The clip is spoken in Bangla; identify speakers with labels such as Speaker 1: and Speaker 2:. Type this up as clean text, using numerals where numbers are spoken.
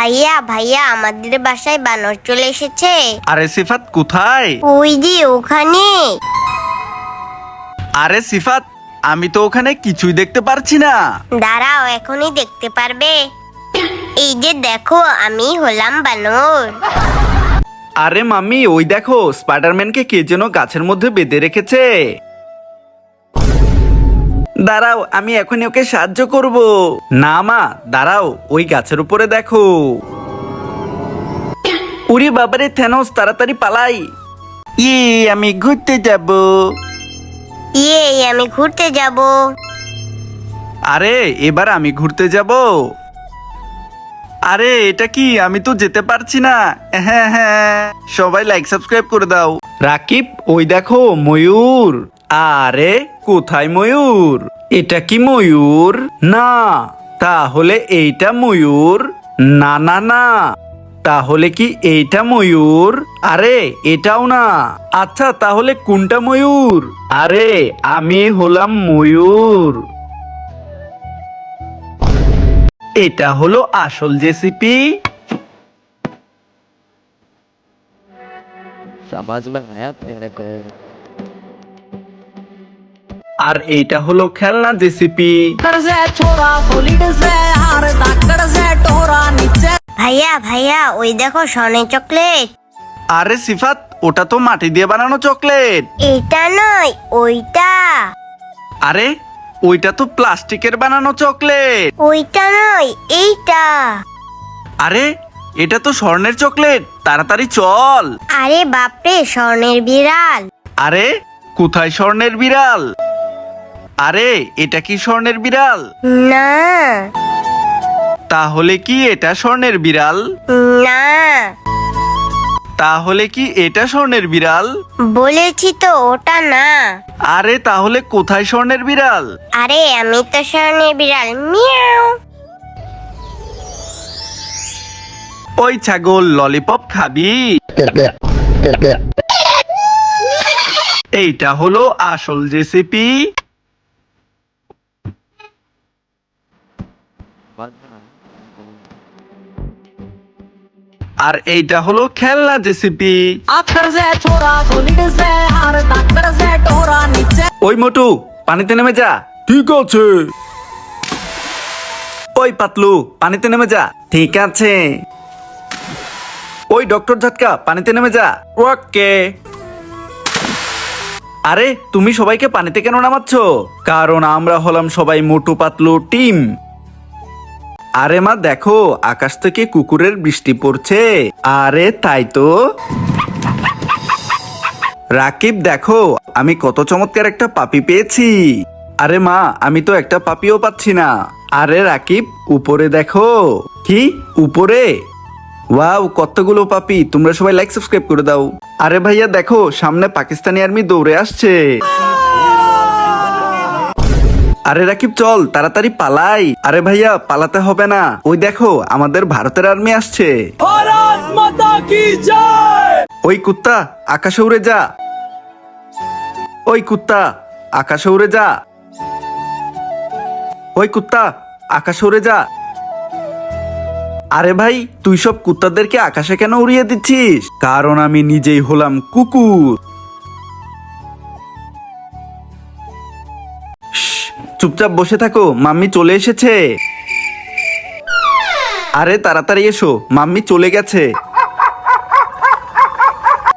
Speaker 1: ভাইয়া ভাইয়া আমাদের বাসায় বানর চলে এসেছে।
Speaker 2: আরে সিফাত কোথায়?
Speaker 1: ওই যে ওখানে।
Speaker 2: আরে সিফাত, আমি তো ওখানে কিছুই দেখতে পারছি না।
Speaker 1: দাঁড়াও, এখনই দেখতে পারবে। এই যে দেখো, আমি হলাম বানর।
Speaker 2: আরে মাম্মি, ওই দেখো স্পাইডারম্যানকে কে যেন গাছের মধ্যে বেঁধে রেখেছে। দাঁড়াও, আমি এখনই ওকে সাহায্য করব। না মা, দাঁড়াও, ওই গাছের উপরে দেখো। উরি বাবারে থেনোস, তাড়াতাড়ি পালাই। আমি ঘুরতে যাব।
Speaker 1: আমি ঘুরতে যাব।
Speaker 2: আরে এবার আমি ঘুরতে যাব। আরে এটা কি, আমি তো যেতে পারছি না। হ্যাঁ হ্যাঁ, সবাই লাইক সাবস্ক্রাইব করে দাও। রাকিব, ওই দেখো ময়ূর। আরে কোথায় ময়ূর? এটা কি ময়ূর? না, তাহলে এইটা ময়ূর। না না না, তাহলে কি এইটা ময়ূর? আরে এটাও না। আচ্ছা, তাহলে কোনটা ময়ূর? আরে আমি হলাম ময়ূর। এটা হলো আসল জেসিপি।
Speaker 3: समझ में आया तेरे को।
Speaker 2: আর এইটা হলো খেলনা জেসিপি।
Speaker 1: ভাইয়া ভাইয়া ওই দেখো স্বর্ণের চকলেট।
Speaker 2: আরে সিফাত, ওটা তো মাটি দিয়ে বানানো চকলেট।
Speaker 1: এটা নয়, ওইটা।
Speaker 2: আরে ওইটা তো প্লাস্টিকের বানানো চকলেট।
Speaker 1: ওইটা নয়, এইটা।
Speaker 2: আরে এটা তো স্বর্ণের চকলেট, তাড়াতাড়ি চল।
Speaker 1: আরে বাপরে, স্বর্ণের বিড়াল।
Speaker 2: আরে কোথায় স্বর্ণের বিড়াল? আরে এটা কি স্বর্ণের বিড়াল?
Speaker 1: না
Speaker 2: তাহলে কি এটা স্বর্ণের বিড়াল?
Speaker 1: না,
Speaker 2: তাহলে কি এটা স্বর্ণের বিড়াল?
Speaker 1: বলেছি তো ওটা না।
Speaker 2: আরে তাহলে কোথায় স্বর্ণের বিড়াল?
Speaker 1: আরে আমি তো স্বর্ণের বিড়াল। মিয়াও।
Speaker 2: ওই ছাগল, ললিপপ খাবি? এইটা হলো আসল জেসিপি। আর এইটা হলো খেলনা জেসিপি। ওই মোটু, পানিতে নেমে যা। ঠিক আছে। ওই পাতলু, পানিতে নেমে যা। ঠিক আছে। ওই ডক্টর ঝটকা, পানিতে নেমে যা। ওকে। আরে তুমি সবাইকে পানিতে কেন নামাচ্ছ? কারণ আমরা হলাম সবাই মোটু পাতলু টিম। আরে মা দেখো, আকাশ থেকে কুকুরের বৃষ্টি পড়ছে। আরে তাই তো। রাকিব দেখো, আমি কত চমৎকার একটা পাপি পেয়েছি। আরে মা, আমি তো একটা পাপিও পাচ্ছি না। আরে রাকিব, উপরে দেখো। কি উপরে? ওয়াও, কতগুলো পাপি। তোমরা সবাই লাইক সাবস্ক্রাইব করে দাও। আরে ভাইয়া দেখো, সামনে পাকিস্তানি আর্মি দৌড়ে আসছে। আরে রাকিব চল, তাড়াতাড়ি পালাই। আরে ভাইয়া পালাতে হবে না, ওই দেখো আমাদের ভারতের আর্মি আসছে।
Speaker 4: भारत माता की जय।
Speaker 2: ওই কুত্তা, আকাশে উড়ে যা। ওই কুত্তা, আকাশে উড়ে যা। ওই কুত্তা, আকাশে উড়ে যা। আরে ভাই, তুই সব কুত্তাদেরকে আকাশে কেন উড়িয়ে দিচ্ছিস? কারণ আমি নিজেই হলাম কুকুর। শ্শ্, চুপচাপ বসে থাকো, মাম্মি চলে এসেছে। আরে তাড়াতাড়ি এসো, মাম্মি চলে গেছে।